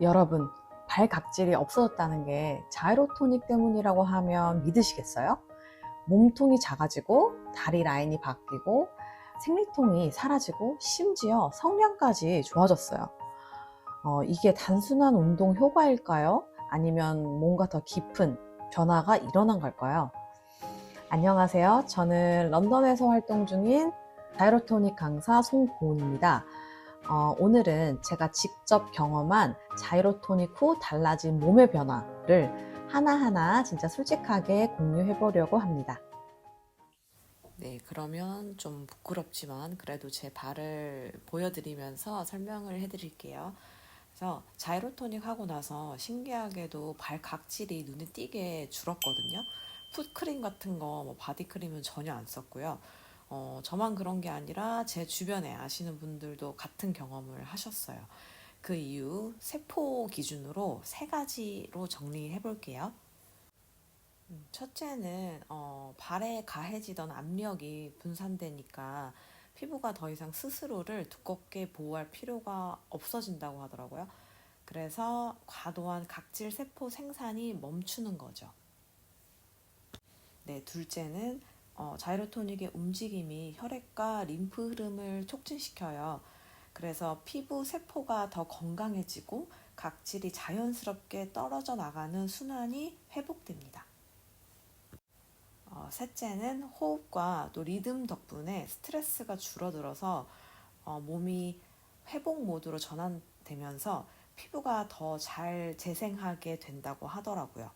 여러분, 발 각질이 없어졌다는 게 자이로토닉 때문이라고 하면 믿으시겠어요? 몸통이 작아지고 다리 라인이 바뀌고 생리통이 사라지고 심지어 성량까지 좋아졌어요. 이게 단순한 운동 효과일까요? 아니면 뭔가 더 깊은 변화가 일어난 걸까요? 안녕하세요. 저는 런던에서 활동 중인 자이로토닉 강사 송고은입니다. 오늘은 제가 직접 경험한 자이로토닉 후 달라진 몸의 변화를 하나하나 진짜 솔직하게 공유해 보려고 합니다. 네, 그러면 좀 부끄럽지만 그래도 제 발을 보여드리면서 설명을 해드릴게요. 그래서 자이로토닉 하고 나서 신기하게도 발 각질이 눈에 띄게 줄었거든요. 풋크림 같은 거, 뭐 바디크림은 전혀 안 썼고요. 저만 그런 게 아니라 제 주변에 아시는 분들도 같은 경험을 하셨어요. 그 이유 세포 기준으로 세 가지로 정리해 볼게요. 첫째는 발에 가해지던 압력이 분산되니까 피부가 더 이상 스스로를 두껍게 보호할 필요가 없어진다고 하더라고요. 그래서 과도한 각질 세포 생산이 멈추는 거죠. 네, 둘째는 자이로토닉의 움직임이 혈액과 림프 흐름을 촉진시켜요. 그래서 피부 세포가 더 건강해지고 각질이 자연스럽게 떨어져 나가는 순환이 회복됩니다. 셋째는 호흡과 또 리듬 덕분에 스트레스가 줄어들어서 몸이 회복 모드로 전환되면서 피부가 더 잘 재생하게 된다고 하더라고요.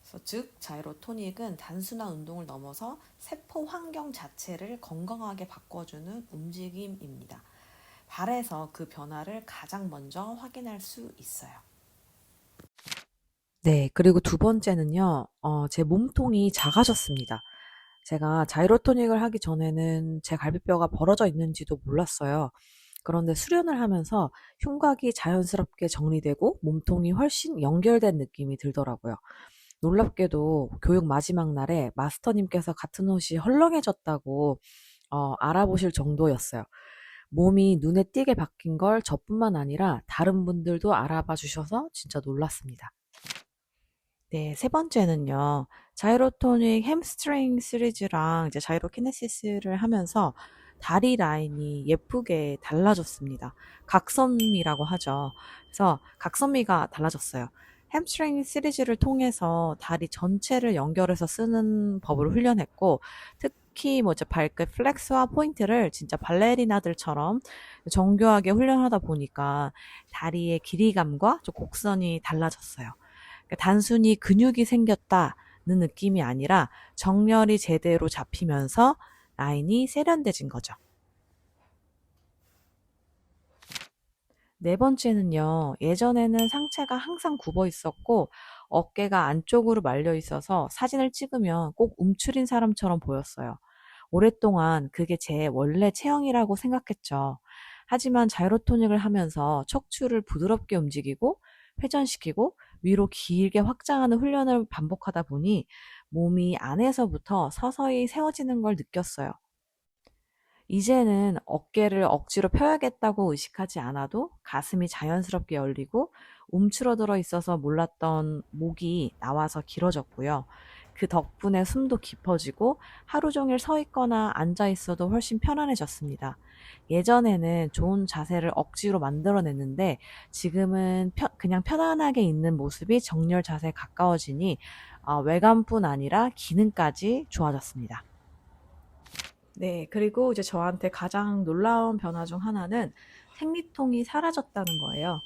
그래서 즉 자이로토닉은 단순한 운동을 넘어서 세포 환경 자체를 건강하게 바꿔주는 움직임입니다. 발에서 그 변화를 가장 먼저 확인할 수 있어요. 네, 그리고 두 번째는요, 제 몸통이 작아졌습니다. 제가 자이로토닉을 하기 전에는 제 갈비뼈가 벌어져 있는지도 몰랐어요. 그런데 수련을 하면서 흉곽이 자연스럽게 정리되고 몸통이 훨씬 연결된 느낌이 들더라고요. 놀랍게도 교육 마지막 날에 마스터님께서 같은 옷이 헐렁해졌다고 알아보실 정도였어요. 몸이 눈에 띄게 바뀐 걸 저뿐만 아니라 다른 분들도 알아봐 주셔서 진짜 놀랐습니다. 네, 세 번째는요. 자이로토닉 햄스트링 시리즈랑 이제 자이로키네시스를 하면서 다리 라인이 예쁘게 달라졌습니다. 각선미라고 하죠. 그래서 각선미가 달라졌어요. 햄스트링 시리즈를 통해서 다리 전체를 연결해서 쓰는 법을 훈련했고, 특히 뭐 이제 발끝 플렉스와 포인트를 진짜 발레리나들처럼 정교하게 훈련하다 보니까 다리의 길이감과 좀 곡선이 달라졌어요. 그러니까 단순히 근육이 생겼다는 느낌이 아니라 정렬이 제대로 잡히면서 라인이 세련돼진 거죠. 네 번째는요. 예전에는 상체가 항상 굽어 있었고 어깨가 안쪽으로 말려 있어서 사진을 찍으면 꼭 움츠린 사람처럼 보였어요. 오랫동안 그게 제 원래 체형이라고 생각했죠. 하지만 자이로토닉을 하면서 척추를 부드럽게 움직이고 회전시키고 위로 길게 확장하는 훈련을 반복하다 보니 몸이 안에서부터 서서히 세워지는 걸 느꼈어요. 이제는 어깨를 억지로 펴야겠다고 의식하지 않아도 가슴이 자연스럽게 열리고 움츠러들어 있어서 몰랐던 목이 나와서 길어졌고요. 그 덕분에 숨도 깊어지고 하루 종일 서 있거나 앉아 있어도 훨씬 편안해졌습니다. 예전에는 좋은 자세를 억지로 만들어냈는데 지금은 그냥 편안하게 있는 모습이 정렬 자세에 가까워지니 외관뿐 아니라 기능까지 좋아졌습니다. 네, 그리고 이제 저한테 가장 놀라운 변화 중 하나는 생리통이 사라졌다는 거예요.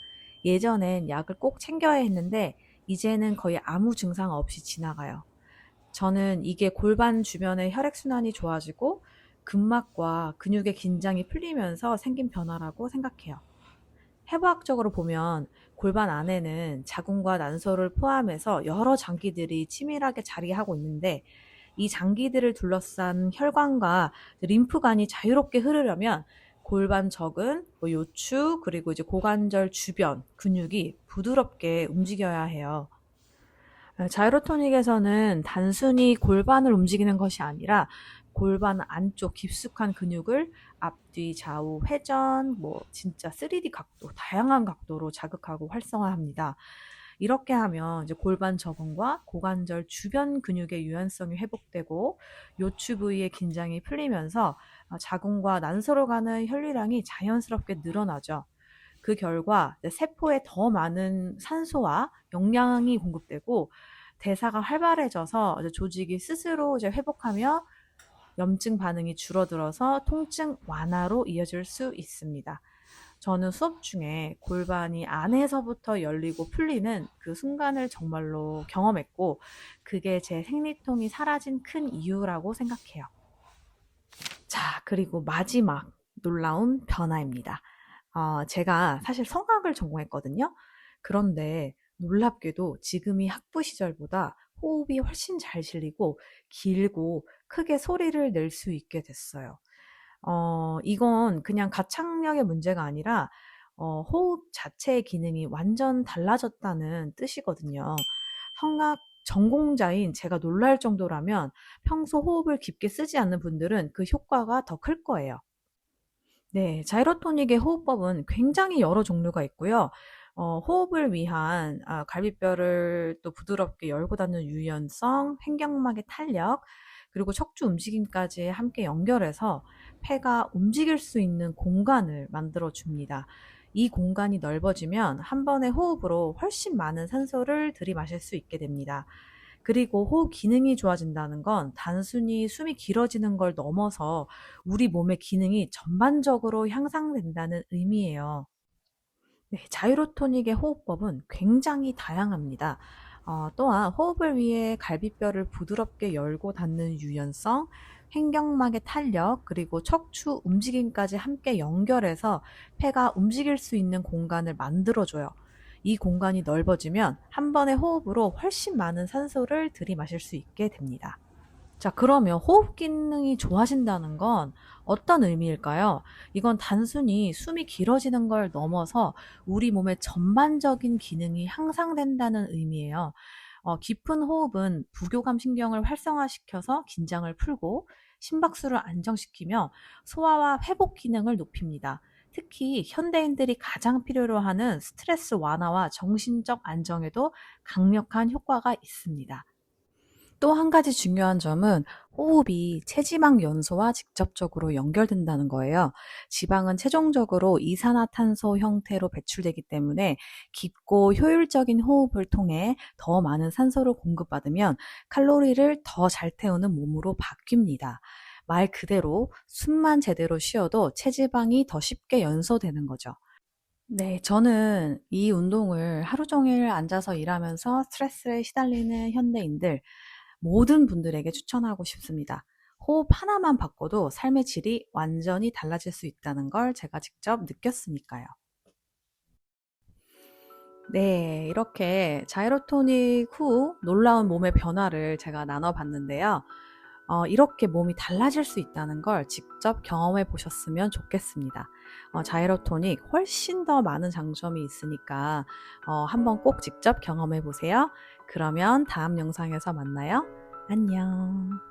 예전엔 약을 꼭 챙겨야 했는데 이제는 거의 아무 증상 없이 지나가요. 저는 이게 골반 주변의 혈액순환이 좋아지고 근막과 근육의 긴장이 풀리면서 생긴 변화라고 생각해요. 해부학적으로 보면 골반 안에는 자궁과 난소를 포함해서 여러 장기들이 치밀하게 자리하고 있는데 이 장기들을 둘러싼 혈관과 림프관이 자유롭게 흐르려면 골반 적은 요추 그리고 이제 고관절 주변 근육이 부드럽게 움직여야 해요. 자이로토닉에서는 단순히 골반을 움직이는 것이 아니라 골반 안쪽 깊숙한 근육을 앞뒤 좌우 회전, 진짜 3D 각도, 다양한 각도로 자극하고 활성화합니다. 이렇게 하면 이제 골반 저근과 고관절 주변 근육의 유연성이 회복되고 요추 부위의 긴장이 풀리면서 자궁과 난소로 가는 혈류량이 자연스럽게 늘어나죠. 그 결과 세포에 더 많은 산소와 영양이 공급되고 대사가 활발해져서 조직이 스스로 이제 회복하며 염증 반응이 줄어들어서 통증 완화로 이어질 수 있습니다. 저는 수업 중에 골반이 안에서부터 열리고 풀리는 그 순간을 정말로 경험했고, 그게 제 생리통이 사라진 큰 이유라고 생각해요. 자, 그리고 마지막 놀라운 변화입니다. 제가 사실 성악을 전공했거든요. 그런데 놀랍게도 지금이 학부 시절보다 호흡이 훨씬 잘 실리고 길고 크게 소리를 낼 수 있게 됐어요. 이건 그냥 가창력의 문제가 아니라 호흡 자체의 기능이 완전 달라졌다는 뜻이거든요. 성악 전공자인 제가 놀랄 정도라면 평소 호흡을 깊게 쓰지 않는 분들은 그 효과가 더 클 거예요. 네, 자이로토닉의 호흡법은 굉장히 여러 종류가 있고요. 호흡을 위한 갈비뼈를 또 부드럽게 열고 닫는 유연성, 횡격막의 탄력, 그리고 척추 움직임까지 함께 연결해서 폐가 움직일 수 있는 공간을 만들어 줍니다. 이 공간이 넓어지면 한 번의 호흡으로 훨씬 많은 산소를 들이마실 수 있게 됩니다. 그리고 호흡 기능이 좋아진다는 건 단순히 숨이 길어지는 걸 넘어서 우리 몸의 기능이 전반적으로 향상된다는 의미예요. 네, 자이로토닉의 호흡법은 굉장히 다양합니다. 또한 호흡을 위해 갈비뼈를 부드럽게 열고 닫는 유연성, 횡격막의 탄력, 그리고 척추 움직임까지 함께 연결해서 폐가 움직일 수 있는 공간을 만들어줘요. 이 공간이 넓어지면 한 번의 호흡으로 훨씬 많은 산소를 들이마실 수 있게 됩니다. 자, 그러면 호흡 기능이 좋아진다는 건 어떤 의미일까요? 이건 단순히 숨이 길어지는 걸 넘어서 우리 몸의 전반적인 기능이 향상된다는 의미예요. 깊은 호흡은 부교감 신경을 활성화시켜서 긴장을 풀고 심박수를 안정시키며 소화와 회복 기능을 높입니다. 특히 현대인들이 가장 필요로 하는 스트레스 완화와 정신적 안정에도 강력한 효과가 있습니다. 또 한 가지 중요한 점은 호흡이 체지방 연소와 직접적으로 연결된다는 거예요. 지방은 최종적으로 이산화탄소 형태로 배출되기 때문에 깊고 효율적인 호흡을 통해 더 많은 산소를 공급받으면 칼로리를 더 잘 태우는 몸으로 바뀝니다. 말 그대로 숨만 제대로 쉬어도 체지방이 더 쉽게 연소되는 거죠. 네, 저는 이 운동을 하루 종일 앉아서 일하면서 스트레스에 시달리는 현대인들, 모든 분들에게 추천하고 싶습니다. 호흡 하나만 바꿔도 삶의 질이 완전히 달라질 수 있다는 걸 제가 직접 느꼈으니까요. 네, 이렇게 자이로토닉 후 놀라운 몸의 변화를 제가 나눠봤는데요. 이렇게 몸이 달라질 수 있다는 걸 직접 경험해 보셨으면 좋겠습니다. 자이로토닉 훨씬 더 많은 장점이 있으니까 한번 꼭 직접 경험해 보세요. 그러면 다음 영상에서 만나요. 안녕.